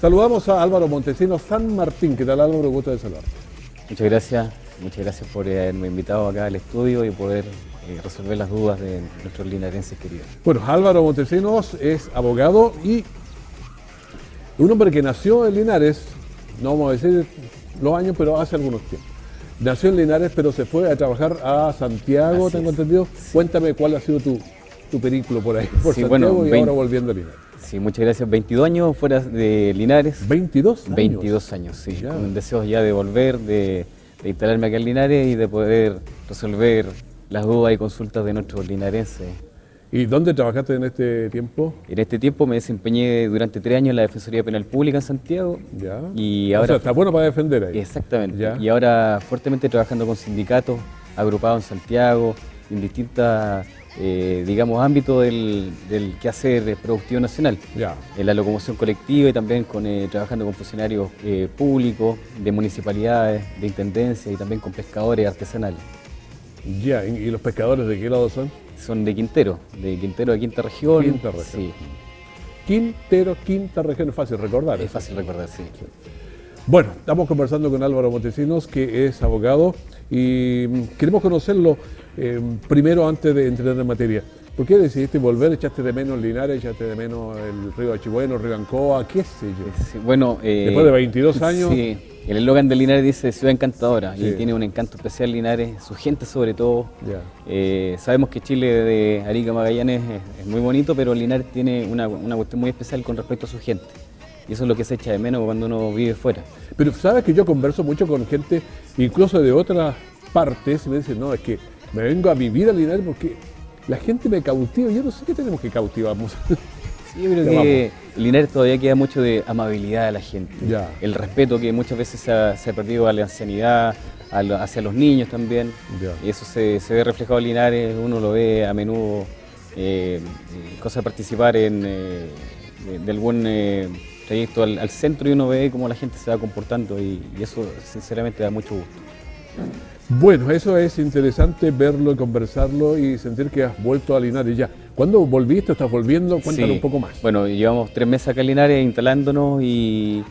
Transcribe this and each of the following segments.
Saludamos a Álvaro Montesinos San Martín. ¿Qué tal, Álvaro? Gusto de saludarte. Muchas gracias por haberme invitado acá al estudio y poder resolver las dudas de nuestros linarenses queridos. Bueno, Álvaro Montesinos es abogado y un hombre que nació en Linares, no vamos a decir los años, pero hace algunos tiempos. Nació en Linares, pero se fue a trabajar a Santiago, tengo entendido. Sí. Cuéntame cuál ha sido tu periplo por ahí, por Santiago, y ahora volviendo a Linares. Sí, muchas gracias. 22 años fuera de Linares. ¿22 años? 22 años, sí. Ya. Con deseos ya de volver, de instalarme acá en Linares y de poder resolver las dudas y consultas de nuestros linarenses. ¿Y dónde trabajaste en este tiempo? En este tiempo me desempeñé durante 3 años en la Defensoría Penal Pública en Santiago. Ya. Y ahora, o sea, está bueno para defender ahí. Exactamente. Ya. Y ahora fuertemente trabajando con sindicatos agrupados en Santiago, en distintas, digamos, ámbitos del quehacer productivo nacional. Ya. En la locomoción colectiva y también trabajando con funcionarios públicos, de municipalidades, de intendencias y también con pescadores artesanales. Ya, ¿y los pescadores de qué lado son? Son de Quintero de Quinta Región. Quinta Región. Sí. Quintero, Quinta Región, es fácil recordar. Es fácil recordar, sí. Bueno, estamos conversando con Álvaro Montesinos, que es abogado, y queremos conocerlo primero antes de entrar en materia. ¿Por qué decidiste volver? ¿Echaste de menos Linares? ¿Echaste de menos el río Achibueno, el río Ancoa? ¿Qué sé yo? Sí, bueno, después de 22 años... Sí, el eslogan de Linares dice ciudad encantadora, sí. Y tiene un encanto especial Linares, su gente sobre todo. Ya. Sabemos que Chile de Arica a Magallanes es muy bonito, pero Linares tiene una cuestión muy especial con respecto a su gente. Y eso es lo que se echa de menos cuando uno vive fuera. Pero sabes que yo converso mucho con gente, incluso de otras partes, y me dicen, no, es que me vengo a vivir a Linares porque la gente me cautiva. Yo no sé qué tenemos que cautivarnos. Sí, yo creo que en Linares todavía queda mucho de amabilidad de la gente. Ya. El respeto que muchas veces se ha perdido a la ancianidad, hacia los niños también. Ya. Y eso se ve reflejado en Linares, uno lo ve a menudo, cosa de participar de algún trayecto al centro y uno ve cómo la gente se va comportando y eso sinceramente da mucho gusto. Bueno, eso es interesante verlo, conversarlo y sentir que has vuelto a Linares ya. ¿Cuándo volviste? ¿Estás volviendo? Cuéntanos un poco más. Bueno, llevamos 3 meses acá en Linares instalándonos y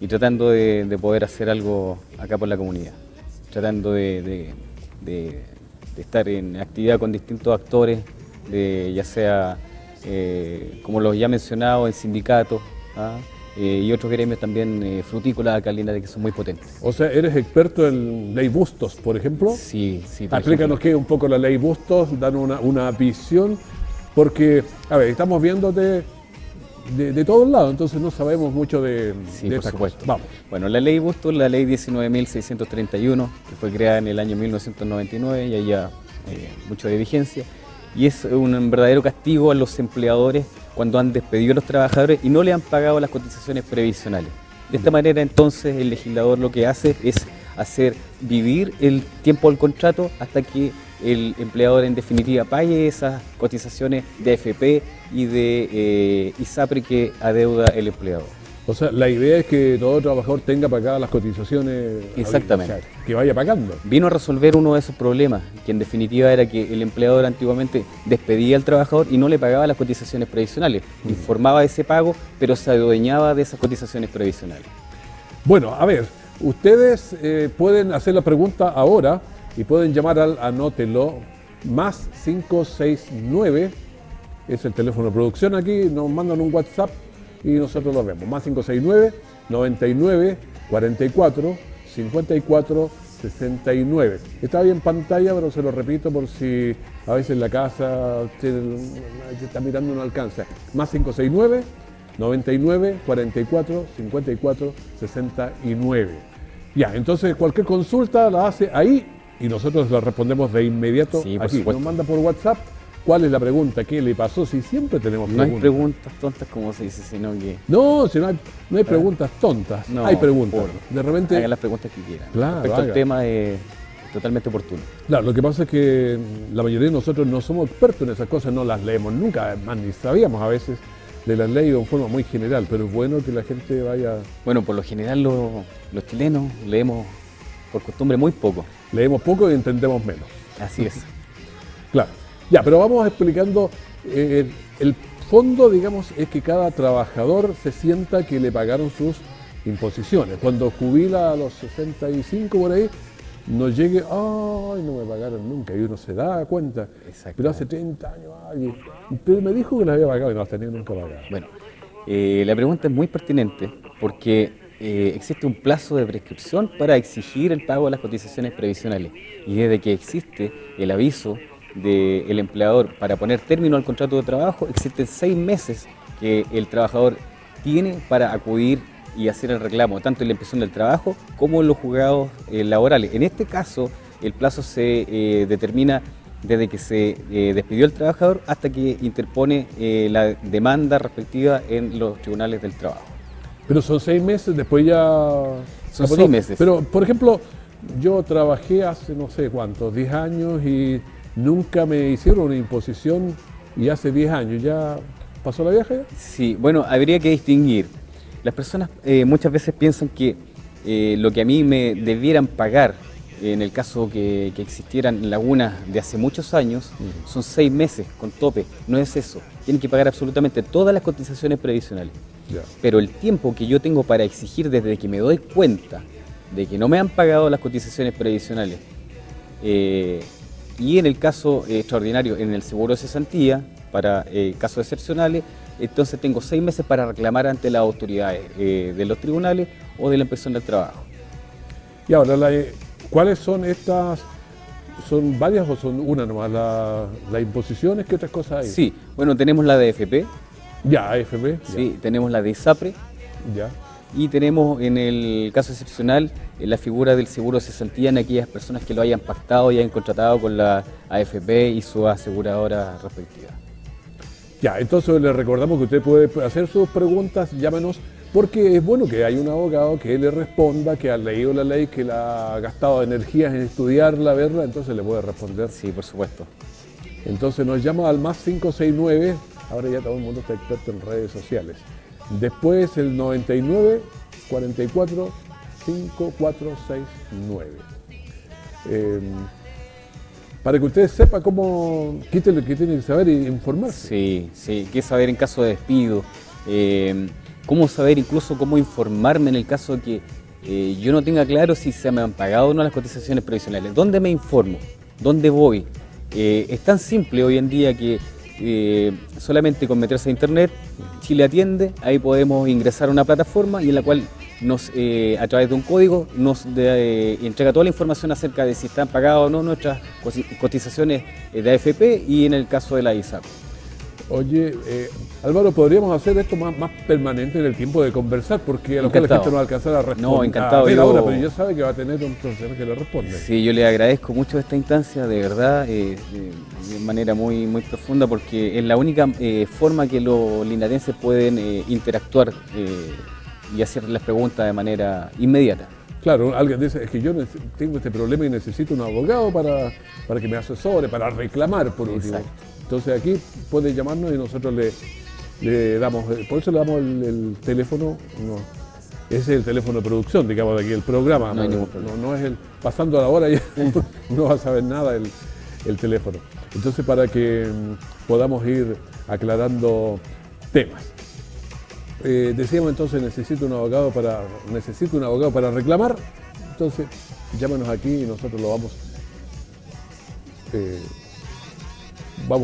tratando de poder hacer algo acá por la comunidad. Tratando de estar en actividad con distintos actores, ya sea, como los ya mencionados, en sindicatos, y otros gremios también frutícolas acá en Linares que son muy potentes. O sea, ¿eres experto en ley Bustos, por ejemplo? Sí. Explícanos qué es un poco la ley Bustos, dan una visión, porque, a ver, estamos viéndote de todos lados, entonces no sabemos mucho de por supuesto. Vamos. Bueno, la ley Bustos, la ley 19.631, que fue creada en el año 1999, y hay ya mucho de vigencia, y es un verdadero castigo a los empleadores cuando han despedido a los trabajadores y no le han pagado las cotizaciones previsionales. De esta manera, entonces, el legislador lo que hace es hacer vivir el tiempo del contrato hasta que el empleador, en definitiva, pague esas cotizaciones de AFP y de ISAPRE que adeuda el empleador. O sea, la idea es que todo trabajador tenga pagadas las cotizaciones. Exactamente. O sea, que vaya pagando. Vino a resolver uno de esos problemas, que en definitiva era que el empleador antiguamente despedía al trabajador y no le pagaba las cotizaciones previsionales. Informaba de ese pago, pero se adueñaba de esas cotizaciones previsionales. Bueno, a ver, ustedes pueden hacer la pregunta ahora y pueden llamar anótelo, más 569, es el teléfono de producción aquí, nos mandan un WhatsApp y nosotros lo vemos. Más 569 99 44 54 69. Está bien en pantalla, pero se lo repito por si a veces en la casa usted está mirando y no alcanza. Más 569 99 44 54 69. Ya, entonces cualquier consulta la hace ahí y nosotros la respondemos de inmediato aquí. Nos manda por WhatsApp. ¿Cuál es la pregunta? ¿Qué le pasó? Si siempre tenemos preguntas. No hay preguntas tontas como se dice, sino que... No, si no hay preguntas tontas, no, hay preguntas. De repente... Hagan las preguntas que quieran. Claro, respecto al tema es totalmente oportuno. Claro, lo que pasa es que la mayoría de nosotros no somos expertos en esas cosas, no las leemos nunca, más ni sabíamos a veces de las leyes de forma muy general, pero es bueno que la gente vaya... Bueno, por lo general los chilenos leemos por costumbre muy poco. Leemos poco y entendemos menos. Así es. Claro. Ya, pero vamos explicando el fondo, digamos, es que cada trabajador se sienta que le pagaron sus imposiciones. Cuando jubila a los 65 por ahí, no llegue, ay, no me pagaron nunca, y uno se da cuenta. Pero hace 30 años, ay, usted me dijo que las había pagado y no las tenía nunca pagadas. Bueno, la pregunta es muy pertinente porque existe un plazo de prescripción para exigir el pago de las cotizaciones previsionales, y desde que existe el aviso del empleador para poner término al contrato de trabajo, existen 6 meses que el trabajador tiene para acudir y hacer el reclamo, tanto en la inspección del trabajo como en los juzgados laborales. En este caso, el plazo se determina desde que se despidió el trabajador hasta que interpone la demanda respectiva en los tribunales del trabajo. Pero son 6 meses, después ya... Son 6 meses. Pero, por ejemplo, yo trabajé hace no sé cuántos, 10 años y nunca me hicieron una imposición, y hace 10 años, ¿ya pasó la vieja ya? Sí, bueno, habría que distinguir. Las personas muchas veces piensan que lo que a mí me debieran pagar, en el caso que existieran lagunas de hace muchos años, son 6 meses con tope. No es eso. Tienen que pagar absolutamente todas las cotizaciones previsionales. Ya. Pero el tiempo que yo tengo para exigir desde que me doy cuenta de que no me han pagado las cotizaciones previsionales, y en el caso extraordinario, en el seguro de cesantía, para casos excepcionales, entonces tengo 6 meses para reclamar ante las autoridades de los tribunales o de la inspección del trabajo. Y ahora, ¿cuáles son estas? ¿Son varias o son una nomás? ¿Las imposiciones? ¿Qué otras cosas hay? Sí, bueno, tenemos la de AFP, Ya, AFP. sí, tenemos la de ISAPRE, Ya. y tenemos en el caso excepcional la figura del seguro de cesantía en aquellas personas que lo hayan pactado y hayan contratado con la AFP y su aseguradora respectiva. Ya, entonces le recordamos que usted puede hacer sus preguntas, llámenos, porque es bueno que haya un abogado que le responda, que ha leído la ley, que la ha gastado energías en estudiarla, verla, entonces le puede responder. Sí, por supuesto. Entonces nos llama al más 569, ahora ya todo el mundo está experto en redes sociales. Después el 99 44 5469. Para que usted sepa qué tiene que saber e informarse. Sí, sí, qué saber en caso de despido, cómo saber incluso cómo informarme en el caso de que yo no tenga claro si se me han pagado o no las cotizaciones previsionales. ¿Dónde me informo? ¿Dónde voy? Es tan simple hoy en día que solamente con meterse a internet, Chile Atiende, ahí podemos ingresar a una plataforma y en la cual a través de un código nos entrega toda la información acerca de si están pagadas o no nuestras cotizaciones de AFP y en el caso de la ISAP. Oye, Álvaro, podríamos hacer esto más permanente en el tiempo de conversar, porque a lo mejor la gente no va a alcanzar a responder. No, encantado. Ahora, pero ya sabe que va a tener un profesional que le responde. Sí, yo le agradezco mucho esta instancia, de verdad, de manera muy, muy profunda, porque es la única forma que los linarenses pueden interactuar y hacer las preguntas de manera inmediata. Claro, alguien dice, es que yo tengo este problema y necesito un abogado para que me asesore, para reclamar por último. Exacto. Entonces aquí puede llamarnos y nosotros le damos, por eso le damos el teléfono, ese es el teléfono de producción, digamos, de aquí el programa, no hay ningún problema. No es pasando a la hora ya no va a saber nada el teléfono. Entonces para que podamos ir aclarando temas. Decíamos entonces necesito un abogado para reclamar, entonces llámanos aquí y nosotros lo vamos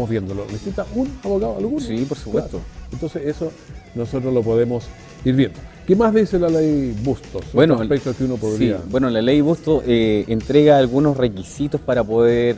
viéndolo. ¿Necesita un abogado alguno? Sí, por supuesto. Claro. Entonces eso nosotros lo podemos ir viendo. ¿Qué más dice la ley Bustos? Bueno, Aspectos que uno podría... sí, bueno, la ley Bustos entrega algunos requisitos para poder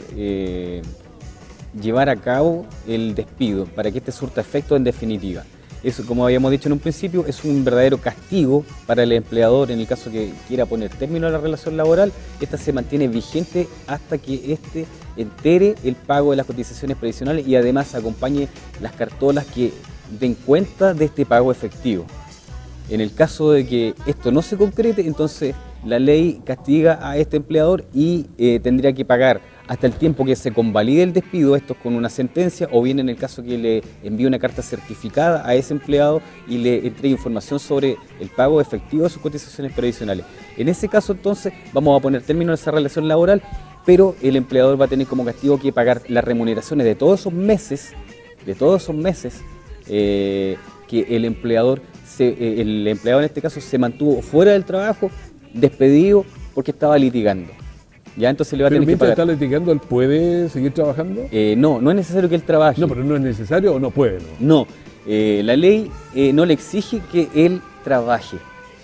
llevar a cabo el despido, para que este surta efecto en definitiva. Eso, como habíamos dicho en un principio, es un verdadero castigo para el empleador en el caso que quiera poner término a la relación laboral. Esta se mantiene vigente hasta que éste entere el pago de las cotizaciones previsionales y además acompañe las cartolas que den cuenta de este pago efectivo. En el caso de que esto no se concrete, entonces la ley castiga a este empleador y tendría que pagar hasta el tiempo que se convalide el despido, esto con una sentencia, o bien en el caso que le envíe una carta certificada a ese empleado y le entregue información sobre el pago efectivo de sus cotizaciones previsionales. En ese caso, entonces, vamos a poner término a esa relación laboral, pero el empleador va a tener como castigo que pagar las remuneraciones de todos esos meses, que el empleador en este caso se mantuvo fuera del trabajo, despedido porque estaba litigando. Ya entonces le va a Pero tener que mientras pagar. está litigando, ¿él puede seguir trabajando? No es necesario que él trabaje. No, pero no es necesario o no puede, ¿no? No, la ley no le exige que él trabaje,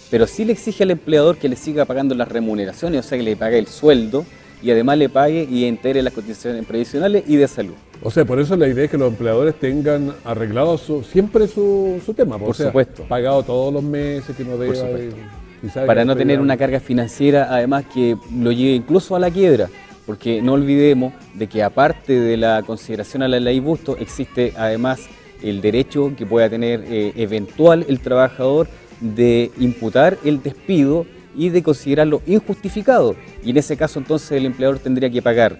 pero sí le exige al empleador que le siga pagando las remuneraciones, o sea que le pague el sueldo y además le pague y integre las cotizaciones previsionales y de salud. O sea, por eso la idea es que los empleadores tengan arreglado siempre su tema. Por o sea, supuesto. Pagado todos los meses que no deba. Y sabe Para que no después tener ya- una carga financiera, además que lo lleve incluso a la quiebra, porque no olvidemos de que aparte de la consideración a la ley Busto, existe además el derecho que pueda tener eventual el trabajador de imputar el despido y de considerarlo injustificado. Y en ese caso entonces el empleador tendría que pagar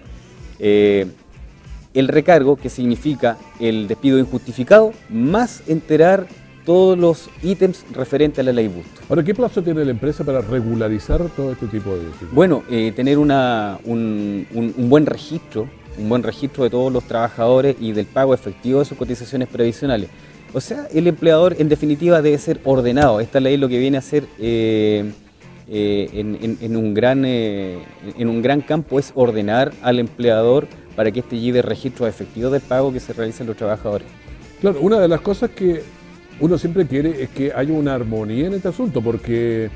el recargo, que significa el despido injustificado, más enterar todos los ítems referentes a la ley Busto. Ahora, ¿qué plazo tiene la empresa para regularizar todo este tipo de situaciones? Bueno, tener un buen registro de todos los trabajadores y del pago efectivo de sus cotizaciones previsionales. O sea, el empleador en definitiva debe ser ordenado. Esta ley lo que viene a hacer en un gran campo es ordenar al empleador para que éste lleve registros efectivos del pago que se realiza en los trabajadores. Claro, una de las cosas que uno siempre quiere es que haya una armonía en este asunto, porque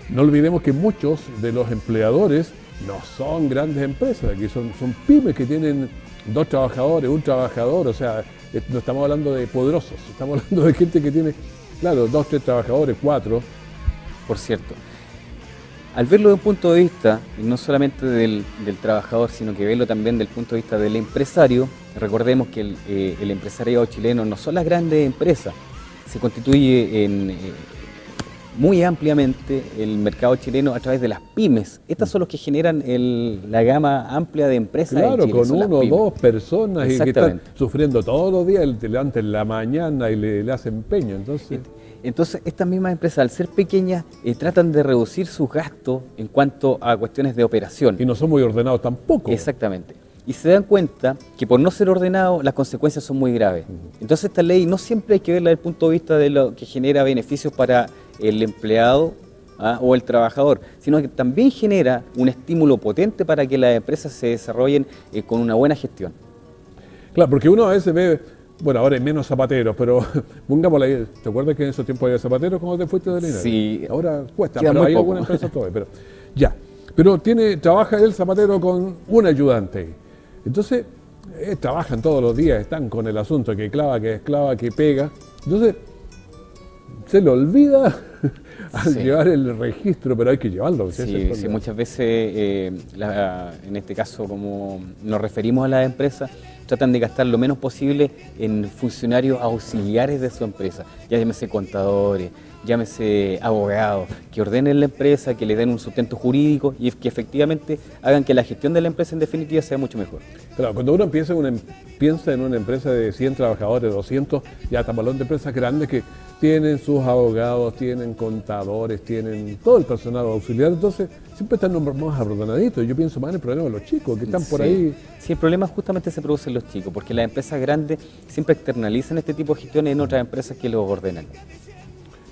no olvidemos que muchos de los empleadores no son grandes empresas, que son pymes que tienen 2 trabajadores, 1 trabajador, o sea, no estamos hablando de poderosos, estamos hablando de gente que tiene, claro, 2, 3 trabajadores, 4. Por cierto, al verlo de un punto de vista, no solamente del trabajador, sino que verlo también del punto de vista del empresario, recordemos que el empresariado chileno no son las grandes empresas, se constituye muy ampliamente el mercado chileno a través de las pymes. Estas son los que generan la gama amplia de empresas en Claro, Chile, con son las 1 o pymes. 2 personas y que están Exactamente. sufriendo todos los días, te levantan en la mañana y le hacen empeño, entonces... Entonces, estas mismas empresas, al ser pequeñas, tratan de reducir sus gastos en cuanto a cuestiones de operación. Y no son muy ordenados tampoco. Exactamente. Y se dan cuenta que por no ser ordenado las consecuencias son muy graves. Entonces esta ley no siempre hay que verla desde el punto de vista de lo que genera beneficios para el empleado o el trabajador, sino que también genera un estímulo potente para que las empresas se desarrollen con una buena gestión. Claro, porque uno a veces ve, bueno, ahora hay menos zapateros, pero pongámosla ahí, ¿te acuerdas que en esos tiempos había zapateros cuando te fuiste de Linares? Sí. Ahora cuesta, Queda pero muy hay poco. algunas empresas todavía, pero ya. Pero trabaja el zapatero con un ayudante. Entonces, trabajan todos los días, están con el asunto que clava, que esclava, que pega. Entonces, se le olvida al Sí. llevar el registro, pero hay que llevarlo. ese es el Sí, problema. muchas veces, en este caso, como nos referimos a las empresas, tratan de gastar lo menos posible en funcionarios auxiliares de su empresa, ya llámese contadores, llámese abogados, que ordenen la empresa, que le den un sustento jurídico y que efectivamente hagan que la gestión de la empresa en definitiva sea mucho mejor. Claro, cuando uno piensa en una empresa de 100 trabajadores, 200, ya estamos hablando de empresas grandes que tienen sus abogados, tienen contadores, tienen todo el personal auxiliar, entonces siempre están más ordenaditos. Yo pienso más en el problema de los chicos que están por Sí. ahí. Sí, el problema justamente se produce en los chicos, porque las empresas grandes siempre externalizan este tipo de gestiones en otras empresas que los ordenan.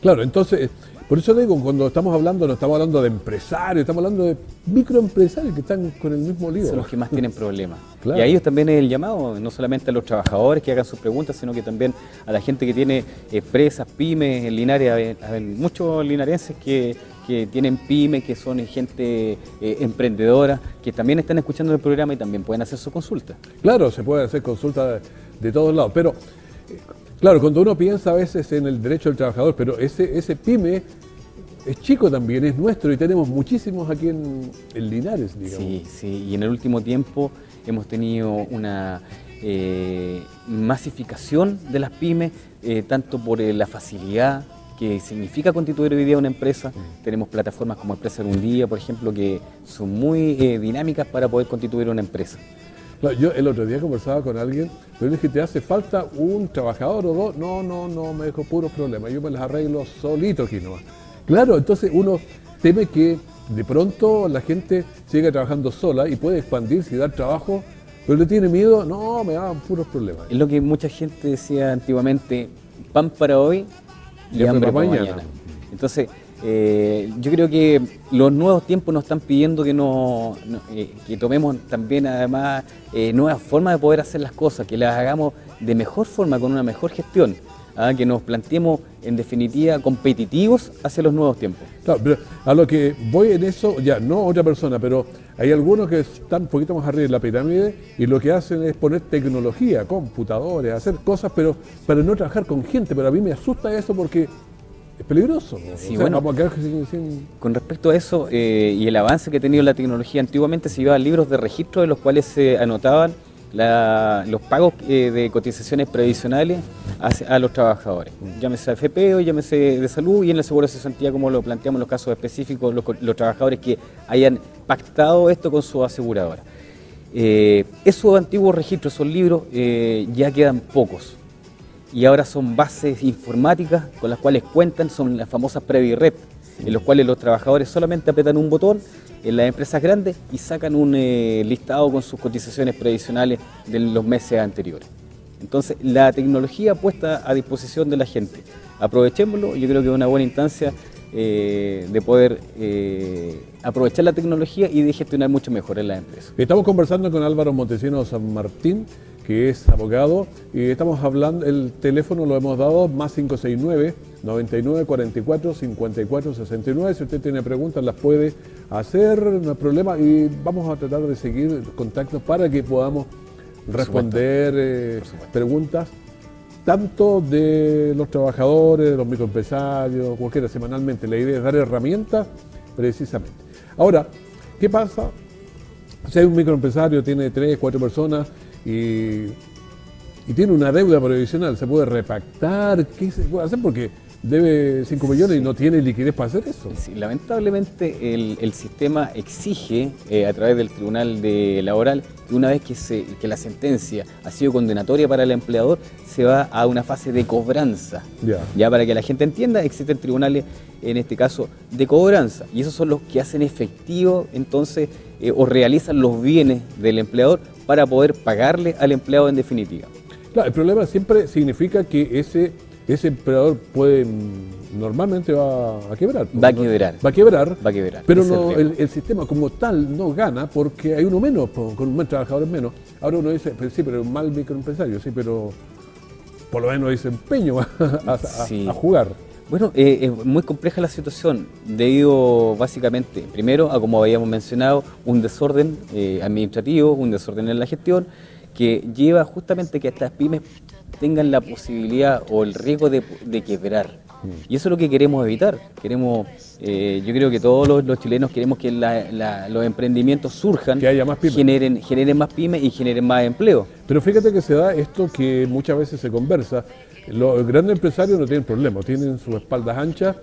Claro, entonces, por eso digo, cuando estamos hablando, no estamos hablando de empresarios, estamos hablando de microempresarios que están con el mismo lío. Son los que más tienen problemas. Claro. Y a ellos también es el llamado, no solamente a los trabajadores que hagan sus preguntas, sino que también a la gente que tiene empresas, pymes. En Linares hay muchos linarenses que tienen pymes, que son gente emprendedora, que también están escuchando el programa y también pueden hacer su consulta. Claro, se puede hacer consulta de todos lados, pero claro, cuando uno piensa a veces en el derecho del trabajador, pero ese pyme es chico también, es nuestro y tenemos muchísimos aquí en Linares, digamos. Sí, sí, y en el último tiempo hemos tenido una masificación de las pymes, tanto por la facilidad que significa constituir hoy día una empresa. Tenemos plataformas como Empresa en un Día, por ejemplo, que son muy dinámicas para poder constituir una empresa. Claro, yo el otro día conversaba con alguien, pero le dije, ¿te hace falta un trabajador o dos? No, me dejó puros problemas, yo me las arreglo solito aquí nomás. Claro, entonces uno teme que de pronto la gente siga trabajando sola y puede expandirse y dar trabajo pero le tiene miedo, no, me daban puros problemas. Es lo que mucha gente decía antiguamente, pan para hoy y hambre para mañana. Entonces, yo creo que los nuevos tiempos nos están pidiendo que tomemos también además nuevas formas de poder hacer las cosas, que las hagamos de mejor forma, con una mejor gestión, que nos planteemos en definitiva competitivos hacia los nuevos tiempos. Claro, pero a lo que voy en eso, ya no otra persona, pero hay algunos que están un poquito más arriba en la pirámide y lo que hacen es poner tecnología, computadores, hacer cosas, pero para no trabajar con gente. Pero a mí me asusta eso porque es peligroso. Sí, bueno, vamos a quedar sin... Con respecto a eso y el avance que ha tenido la tecnología, antiguamente se llevaban libros de registro en los cuales se anotaban los pagos de cotizaciones previsionales a los trabajadores, llámese AFP o llámese de salud, y en el seguro de cesantía, como lo planteamos en los casos específicos, los trabajadores que hayan pactado esto con su aseguradora. Esos antiguos registros, esos libros, ya quedan pocos, y ahora son bases informáticas con las cuales cuentan, son las famosas Previrep, en los cuales los trabajadores solamente apretan un botón en las empresas grandes y sacan un listado con sus cotizaciones previsionales de los meses anteriores. Entonces, la tecnología puesta a disposición de la gente, aprovechémoslo. Yo creo que es una buena instancia de poder aprovechar la tecnología y de gestionar mucho mejor en las empresas. Estamos conversando con Álvaro Montesinos San Martín, que es abogado, y estamos hablando, el teléfono lo hemos dado, más 569-9944-5469. Si usted tiene preguntas, las puede hacer, no hay problema, y vamos a tratar de seguir contactos para que podamos responder preguntas, tanto de los trabajadores, de los microempresarios, cualquiera, semanalmente. La idea es dar herramientas precisamente. Ahora, ¿qué pasa si hay un microempresario, tiene 3, 4 personas y tiene una deuda previsional? ¿Se puede repactar? ¿Qué se puede hacer? Porque debe 5 millones y no tiene liquidez para hacer eso. Sí, lamentablemente el sistema exige a través del Tribunal Laboral que una vez que la sentencia ha sido condenatoria para el empleador, se va a una fase de cobranza. Ya para que la gente entienda, existen tribunales, en este caso, de cobranza, y esos son los que hacen efectivo entonces o realizan los bienes del empleador para poder pagarle al empleado en definitiva. Claro, el problema siempre significa que ese empleador normalmente va a quebrar. Va a quebrar. Pero no, el sistema como tal no gana porque hay uno menos, con más trabajadores menos. Ahora uno dice, pues sí, pero es un mal microempresario, sí, pero por lo menos dice empeño a jugar. Bueno, es muy compleja la situación, debido básicamente, primero, a como habíamos mencionado, un desorden administrativo, un desorden en la gestión, que lleva justamente que estas pymes tengan la posibilidad o el riesgo de quebrar. Y eso es lo que queremos evitar. Yo creo que todos los chilenos queremos que los emprendimientos surjan, que haya más pymes, generen más pymes y generen más empleo. Pero fíjate que se da esto que muchas veces se conversa. Los grandes empresarios no tienen problema, tienen sus espaldas anchas.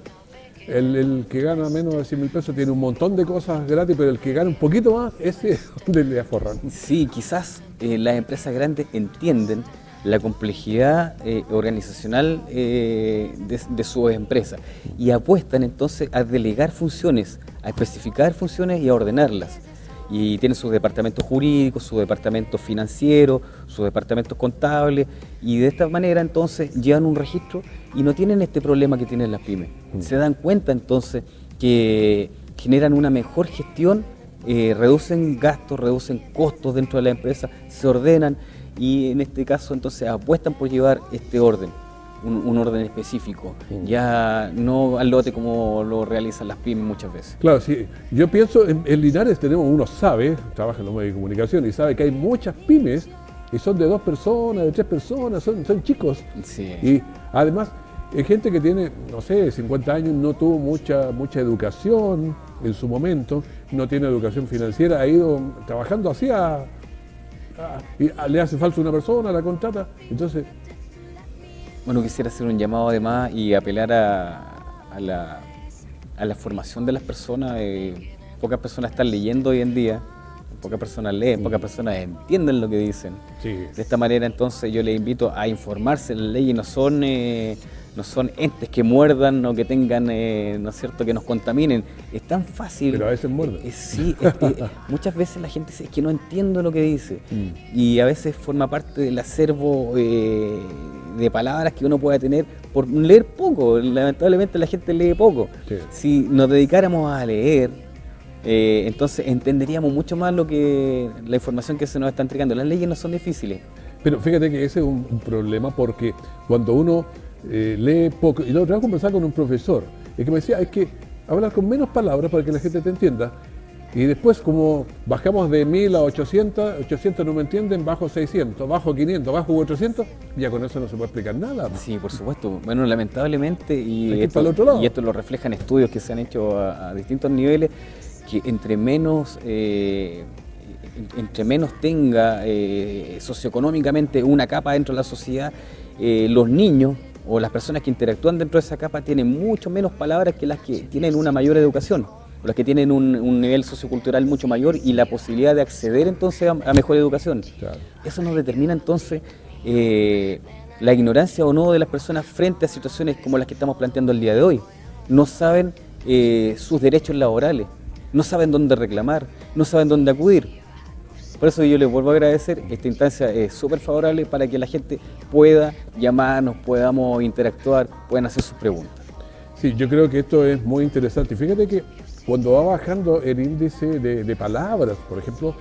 El que gana menos de 100.000 pesos tiene un montón de cosas gratis, pero el que gana un poquito más, ese es donde le aforran. Sí, quizás las empresas grandes entienden la complejidad organizacional de sus empresas y apuestan entonces a delegar funciones, a especificar funciones y a ordenarlas. Y tienen sus departamentos jurídicos, sus departamentos financieros, sus departamentos contables, y de esta manera entonces llevan un registro y no tienen este problema que tienen las pymes. Se dan cuenta entonces que generan una mejor gestión, reducen gastos, reducen costos dentro de la empresa, se ordenan y en este caso entonces apuestan por llevar este orden. Un orden específico, ya no al lote como lo realizan las pymes muchas veces. Claro, sí. Yo pienso, en Linares uno sabe, trabaja en los medios de comunicación y sabe que hay muchas pymes y son de 2 personas, de 3 personas, son chicos. Sí. Y además, hay gente que tiene, no sé, 50 años, no tuvo mucha educación en su momento, no tiene educación financiera, ha ido trabajando así y le hace falta una persona, la contrata, entonces... Bueno, quisiera hacer un llamado además y apelar a la formación de las personas. Pocas personas están leyendo hoy en día pocas personas leen, pocas personas entienden lo que dicen. Sí. De esta manera, entonces, yo les invito a informarse. Las leyes no son entes que muerdan o que tengan, ¿no es cierto?, que nos contaminen. Es tan fácil. Pero a veces muerden. Sí, muchas veces la gente dice, es que no entiendo lo que dice. Y a veces forma parte del acervo de palabras que uno pueda tener por leer poco. Lamentablemente la gente lee poco. Sí. Si nos dedicáramos a leer, entonces entenderíamos mucho más la información que se nos está entregando. Las leyes no son difíciles. Pero fíjate que ese es un problema porque cuando uno lee poco, y la otra vez conversaba con un profesor, el que me decía, hay que hablar con menos palabras para que la gente te entienda, y después como bajamos de 1000 a 800 no me entienden, bajo 600, bajo 500, bajo 400, ya con eso no se puede explicar nada. Sí, por supuesto. Bueno, lamentablemente, y esto lo reflejan estudios que se han hecho a distintos niveles, que entre menos tenga socioeconómicamente una capa dentro de la sociedad, los niños o las personas que interactúan dentro de esa capa tienen mucho menos palabras que las que tienen una mayor educación, o las que tienen un nivel sociocultural mucho mayor y la posibilidad de acceder entonces a mejor educación. Claro. Eso nos determina entonces la ignorancia o no de las personas frente a situaciones como las que estamos planteando el día de hoy. No saben sus derechos laborales, no saben dónde reclamar, no saben dónde acudir. Por eso yo les vuelvo a agradecer, esta instancia es súper favorable para que la gente pueda llamarnos, podamos interactuar, puedan hacer sus preguntas. Sí, yo creo que esto es muy interesante. Fíjate que cuando va bajando el índice de palabras, por ejemplo,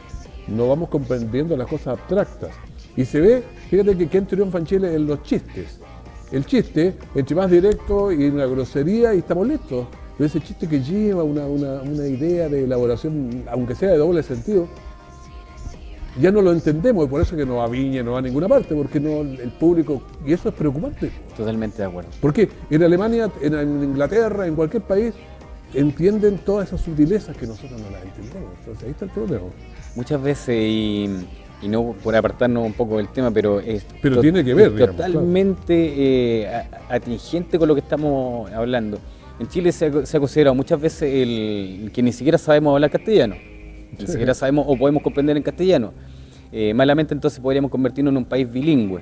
no vamos comprendiendo las cosas abstractas. Y se ve, fíjate que quién triunfa en Chile en los chistes. El chiste, entre más directo y una grosería y estamos listos. Pero ese chiste que lleva una idea de elaboración, aunque sea de doble sentido, ya no lo entendemos, y por eso que no va a Viña, no va a ninguna parte, porque no el público, y eso es preocupante. Totalmente de acuerdo. Porque en Alemania, en Inglaterra, en cualquier país, entienden todas esas sutilezas que nosotros no las entendemos. Entonces ahí está el problema. Muchas veces, y no por apartarnos un poco del tema, pero tiene que ver, digamos, totalmente atingente con lo que estamos hablando. En Chile se ha considerado muchas veces que ni siquiera sabemos hablar castellano. Ni siquiera sabemos o podemos comprender en castellano. Malamente entonces podríamos convertirnos en un país bilingüe,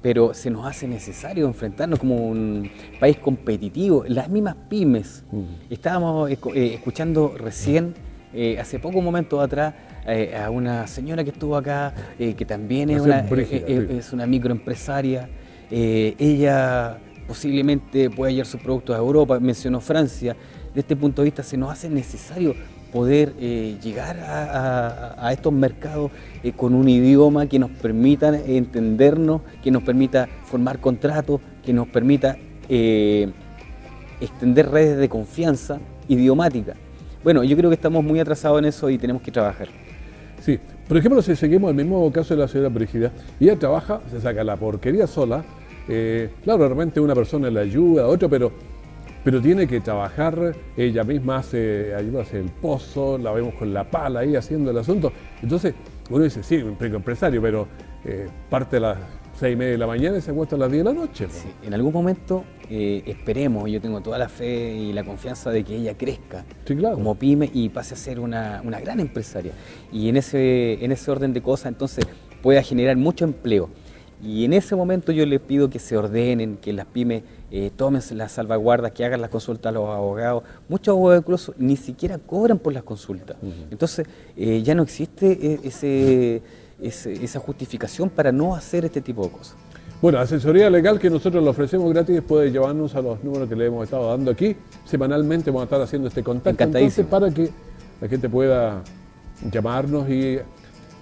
pero se nos hace necesario enfrentarnos como un país competitivo. Las mismas pymes, estábamos escuchando recién, hace pocos momentos atrás, a una señora que estuvo acá, que también es una microempresaria. Ella posiblemente puede llevar sus productos a Europa, mencionó Francia. De este punto de vista se nos hace necesario poder llegar a estos mercados con un idioma que nos permita entendernos, que nos permita formar contratos, que nos permita extender redes de confianza idiomática. Bueno, yo creo que estamos muy atrasados en eso y tenemos que trabajar. Sí, por ejemplo, si seguimos el mismo caso de la señora Brígida, ella trabaja, se saca la porquería sola, claro, realmente una persona le ayuda a otro, pero tiene que trabajar, ella misma ayuda a hacer el pozo, la vemos con la pala ahí haciendo el asunto. Entonces, uno dice, sí, un empresario, pero parte a las 6:30 de la mañana y se acuesta a las 10 de la noche. Sí, en algún momento esperemos, yo tengo toda la fe y la confianza de que ella crezca, sí, claro, como pyme y pase a ser una gran empresaria. Y en ese orden de cosas, entonces, pueda generar mucho empleo. Y en ese momento yo les pido que se ordenen, que las pymes tomen las salvaguardas, que hagan las consultas a los abogados. Muchos abogados incluso ni siquiera cobran por las consultas. Entonces ya no existe esa justificación para no hacer este tipo de cosas. Bueno, asesoría legal que nosotros le ofrecemos gratis, puede llevarnos a los números que le hemos estado dando aquí. Semanalmente vamos a estar haciendo este contacto entonces, para que la gente pueda llamarnos y...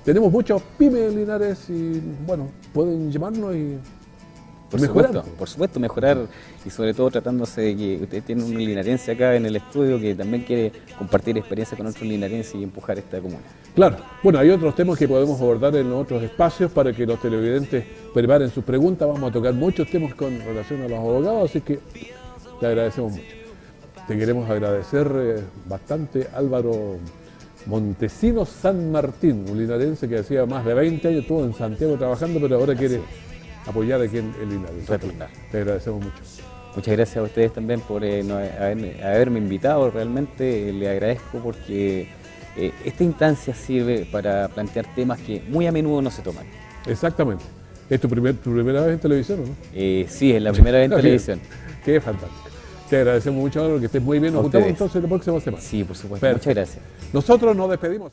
Tenemos muchos pymes en Linares y, bueno, pueden llamarnos y mejorar. Por supuesto, mejorar y sobre todo tratándose de que ustedes tienen un linarense acá en el estudio que también quiere compartir experiencia con otros linarenses y empujar esta comuna. Claro, bueno, hay otros temas que podemos abordar en otros espacios para que los televidentes preparen sus preguntas. Vamos a tocar muchos temas con relación a los abogados, así que te agradecemos mucho. Te queremos agradecer bastante, Álvaro Montesinos San Martín, un linarense que hacía más de 20 años estuvo en Santiago trabajando, pero ahora quiere apoyar aquí en Linares. Te agradecemos mucho. Muchas gracias a ustedes también por haberme invitado, realmente les agradezco porque esta instancia sirve para plantear temas que muy a menudo no se toman. Exactamente. ¿Es tu primera vez en televisión o no? Sí, es la primera vez en televisión. Qué fantástico. Te agradecemos mucho, que estés muy bien. Nos juntamos entonces la próxima semana. Sí, por supuesto. Perfecto. Muchas gracias. Nosotros nos despedimos.